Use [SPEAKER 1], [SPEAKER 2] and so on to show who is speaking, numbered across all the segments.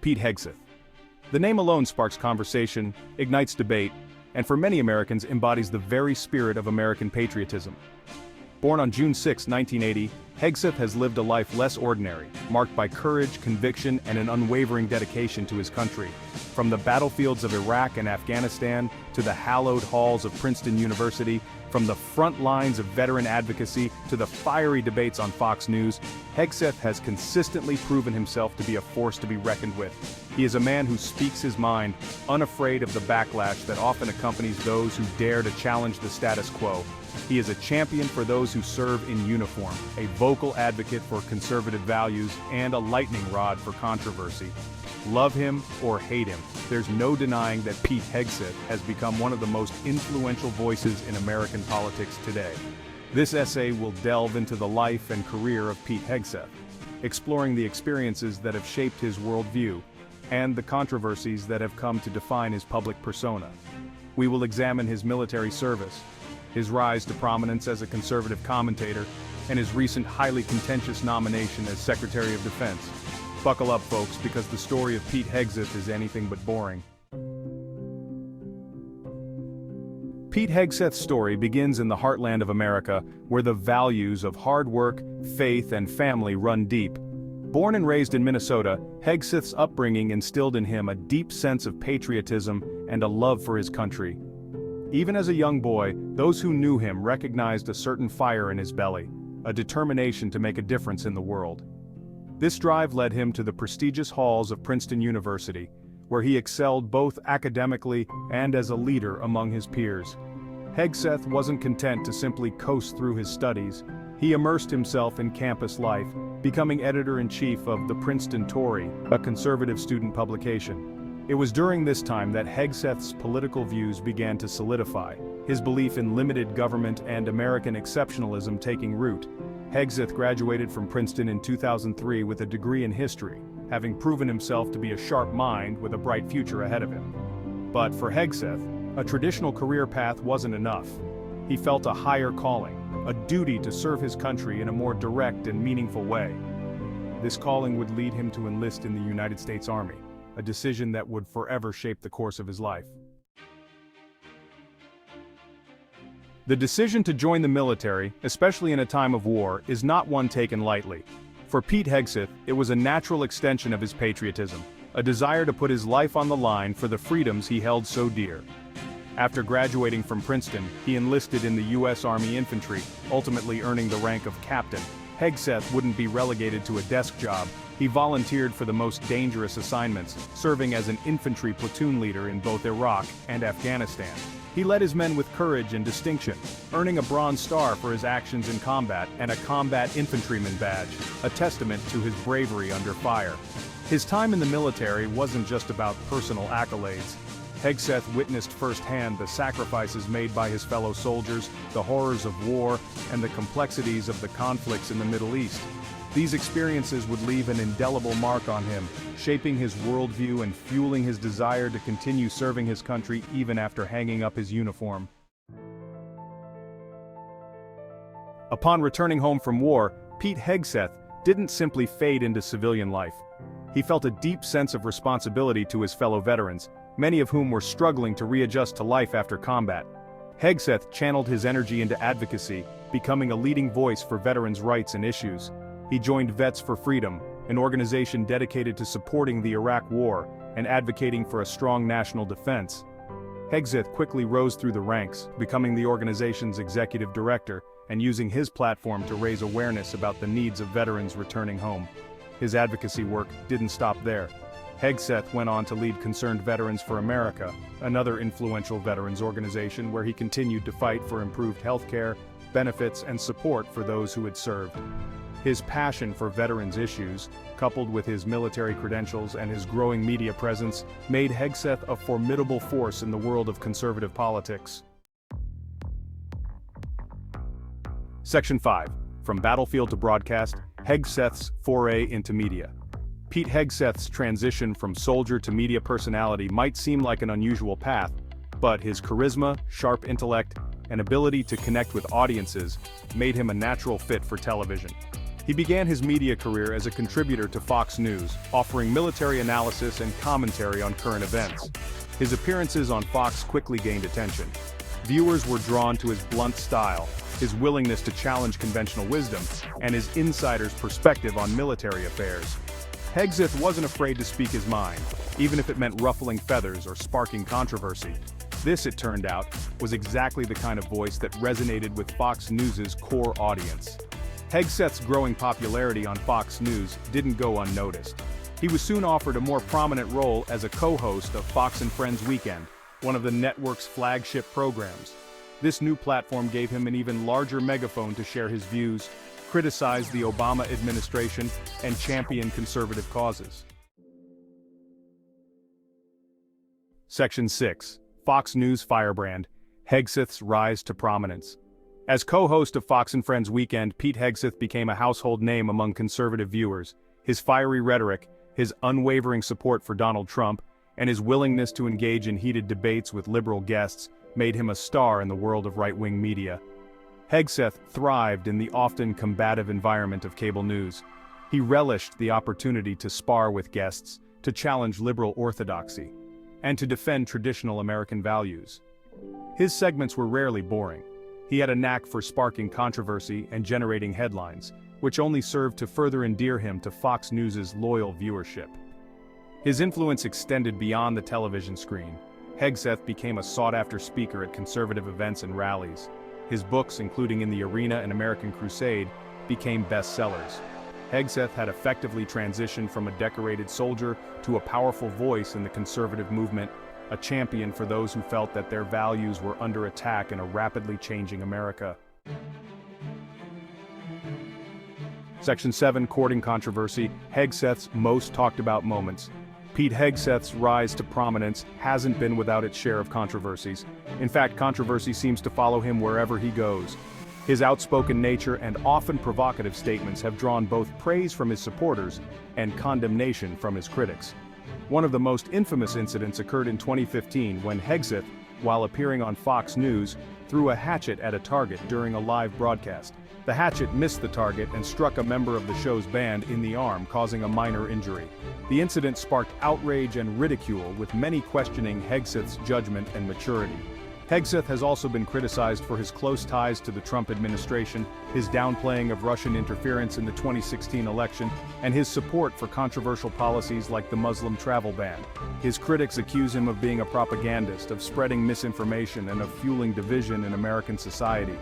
[SPEAKER 1] Pete Hegseth. The name alone sparks conversation, ignites debate, and for many Americans embodies the very spirit of American patriotism. Born on June 6, 1980, Hegseth has lived a life less ordinary, marked by courage, conviction, and an unwavering dedication to his country. From the battlefields of Iraq and Afghanistan to the hallowed halls of Princeton University, from the front lines of veteran advocacy to the fiery debates on Fox News, Hegseth has consistently proven himself to be a force to be reckoned with. He is a man who speaks his mind, unafraid of the backlash that often accompanies those who dare to challenge the status quo. He is a champion for those who serve in uniform, a vocal advocate for conservative values, and a lightning rod for controversy. Love him or hate him, there's no denying that Pete Hegseth has become one of the most influential voices in American politics today. This essay will delve into the life and career of Pete Hegseth, exploring the experiences that have shaped his worldview, and the controversies that have come to define his public persona. We will examine his military service, his rise to prominence as a conservative commentator, and his recent highly contentious nomination as Secretary of Defense. Buckle up, folks, because the story of Pete Hegseth is anything but boring. Pete Hegseth's story begins in the heartland of America, where the values of hard work, faith, and family run deep. Born and raised in Minnesota, Hegseth's upbringing instilled in him a deep sense of patriotism and a love for his country. Even as a young boy, those who knew him recognized a certain fire in his belly, a determination to make a difference in the world. This drive led him to the prestigious halls of Princeton University, where he excelled both academically and as a leader among his peers. Hegseth wasn't content to simply coast through his studies. He immersed himself in campus life, becoming editor-in-chief of the Princeton Tory, a conservative student publication. It was during this time that Hegseth's political views began to solidify, his belief in limited government and American exceptionalism taking root. Hegseth graduated from Princeton in 2003 with a degree in history, having proven himself to be a sharp mind with a bright future ahead of him. But for Hegseth, a traditional career path wasn't enough. He felt a higher calling, a duty to serve his country in a more direct and meaningful way. This calling would lead him to enlist in the United States Army, a decision that would forever shape the course of his life. The decision to join the military, especially in a time of war, is not one taken lightly. For Pete Hegseth, it was a natural extension of his patriotism, a desire to put his life on the line for the freedoms he held so dear. After graduating from Princeton, he enlisted in the U.S. Army Infantry, ultimately earning the rank of captain. Hegseth wouldn't be relegated to a desk job. He volunteered for the most dangerous assignments, serving as an infantry platoon leader in both Iraq and Afghanistan. He led his men with courage and distinction, earning a Bronze Star for his actions in combat and a Combat Infantryman badge, a testament to his bravery under fire. His time in the military wasn't just about personal accolades. Hegseth witnessed firsthand the sacrifices made by his fellow soldiers, the horrors of war, and the complexities of the conflicts in the Middle East. These experiences would leave an indelible mark on him, shaping his worldview and fueling his desire to continue serving his country even after hanging up his uniform. Upon returning home from war, Pete Hegseth didn't simply fade into civilian life. He felt a deep sense of responsibility to his fellow veterans, many of whom were struggling to readjust to life after combat. Hegseth channeled his energy into advocacy, becoming a leading voice for veterans' rights and issues. He joined Vets for Freedom, an organization dedicated to supporting the Iraq War and advocating for a strong national defense. Hegseth quickly rose through the ranks, becoming the organization's executive director and using his platform to raise awareness about the needs of veterans returning home. His advocacy work didn't stop there. Hegseth went on to lead Concerned Veterans for America, another influential veterans organization where he continued to fight for improved health care, benefits, and support for those who had served. His passion for veterans' issues, coupled with his military credentials and his growing media presence, made Hegseth a formidable force in the world of conservative politics. Section 5. From Battlefield to Broadcast, Hegseth's foray into media. Pete Hegseth's transition from soldier to media personality might seem like an unusual path, but his charisma, sharp intellect, and ability to connect with audiences made him a natural fit for television. He began his media career as a contributor to Fox News, offering military analysis and commentary on current events. His appearances on Fox quickly gained attention. Viewers were drawn to his blunt style, his willingness to challenge conventional wisdom, and his insider's perspective on military affairs. Hegseth wasn't afraid to speak his mind, even if it meant ruffling feathers or sparking controversy. This, it turned out, was exactly the kind of voice that resonated with Fox News's core audience. Hegseth's growing popularity on Fox News didn't go unnoticed. He was soon offered a more prominent role as a co-host of Fox and Friends Weekend, one of the network's flagship programs. This new platform gave him an even larger megaphone to share his views, criticize the Obama administration, and champion conservative causes. Section 6. Fox News Firebrand, Hegseth's Rise to Prominence. As co-host of Fox and Friends Weekend, Pete Hegseth became a household name among conservative viewers. His fiery rhetoric, his unwavering support for Donald Trump, and his willingness to engage in heated debates with liberal guests made him a star in the world of right-wing media. Hegseth thrived in the often combative environment of cable news. He relished the opportunity to spar with guests, to challenge liberal orthodoxy, and to defend traditional American values. His segments were rarely boring. He had a knack for sparking controversy and generating headlines, which only served to further endear him to Fox News's loyal viewership. His influence extended beyond the television screen. Hegseth became a sought-after speaker at conservative events and rallies. His books, including In the Arena and American Crusade, became bestsellers. Hegseth had effectively transitioned from a decorated soldier to a powerful voice in the conservative movement, a champion for those who felt that their values were under attack in a rapidly changing America. Section 7. Courting Controversy, Hegseth's most talked about moments. Pete Hegseth's rise to prominence hasn't been without its share of controversies. In fact, controversy seems to follow him wherever he goes. His outspoken nature and often provocative statements have drawn both praise from his supporters and condemnation from his critics. One of the most infamous incidents occurred in 2015 when Hegseth, while appearing on Fox News, threw a hatchet at a target during a live broadcast. The hatchet missed the target and struck a member of the show's band in the arm, causing a minor injury. The incident sparked outrage and ridicule, with many questioning Hegseth's judgment and maturity. Hegseth has also been criticized for his close ties to the Trump administration, his downplaying of Russian interference in the 2016 election, and his support for controversial policies like the Muslim travel ban. His critics accuse him of being a propagandist, of spreading misinformation, and of fueling division in American society.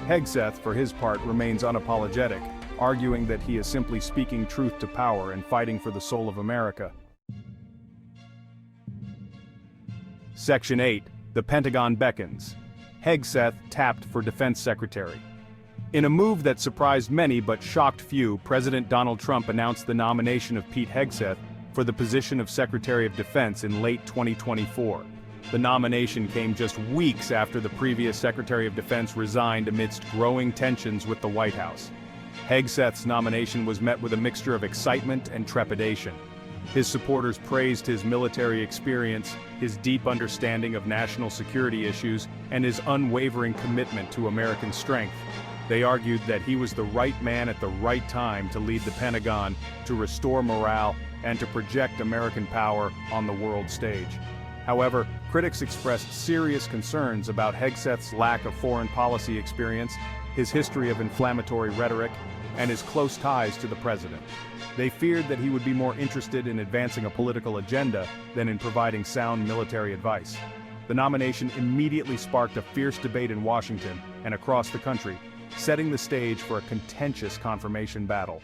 [SPEAKER 1] Hegseth, for his part, remains unapologetic, arguing that he is simply speaking truth to power and fighting for the soul of America. Section 8. The Pentagon Beckons. Hegseth tapped for Defense Secretary. In a move that surprised many but shocked few, President Donald Trump announced the nomination of Pete Hegseth for the position of Secretary of Defense in late 2024. The nomination came just weeks after the previous Secretary of Defense resigned amidst growing tensions with the White House. Hegseth's nomination was met with a mixture of excitement and trepidation. His supporters praised his military experience, his deep understanding of national security issues, and his unwavering commitment to American strength. They argued that he was the right man at the right time to lead the Pentagon, to restore morale, and to project American power on the world stage. However, critics expressed serious concerns about Hegseth's lack of foreign policy experience, his history of inflammatory rhetoric, and his close ties to the president. They feared that he would be more interested in advancing a political agenda than in providing sound military advice. The nomination immediately sparked a fierce debate in Washington and across the country, setting the stage for a contentious confirmation battle.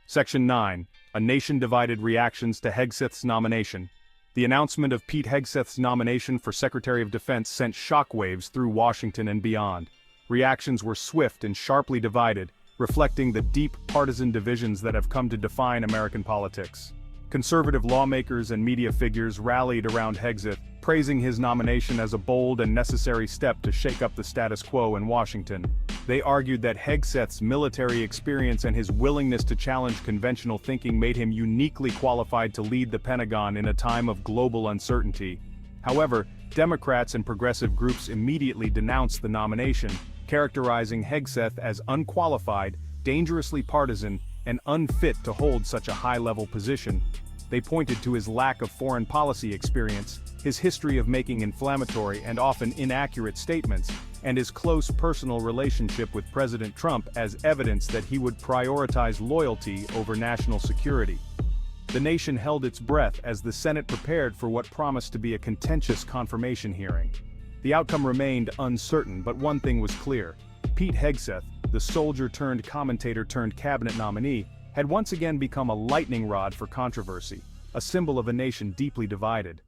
[SPEAKER 1] Section 9. A nation divided reactions to Hegseth's nomination. The announcement of Pete Hegseth's nomination for Secretary of Defense sent shockwaves through Washington and beyond. Reactions were swift and sharply divided, reflecting the deep partisan divisions that have come to define American politics. Conservative lawmakers and media figures rallied around Hegseth, praising his nomination as a bold and necessary step to shake up the status quo in Washington. They argued that Hegseth's military experience and his willingness to challenge conventional thinking made him uniquely qualified to lead the Pentagon in a time of global uncertainty. However, Democrats and progressive groups immediately denounced the nomination, characterizing Hegseth as unqualified, dangerously partisan, and unfit to hold such a high-level position. They pointed to his lack of foreign policy experience, his history of making inflammatory and often inaccurate statements, and his close personal relationship with President Trump as evidence that he would prioritize loyalty over national security. The nation held its breath as the Senate prepared for what promised to be a contentious confirmation hearing. The outcome remained uncertain, but one thing was clear. Pete Hegseth, the soldier-turned-commentator-turned-cabinet nominee, had once again become a lightning rod for controversy, a symbol of a nation deeply divided.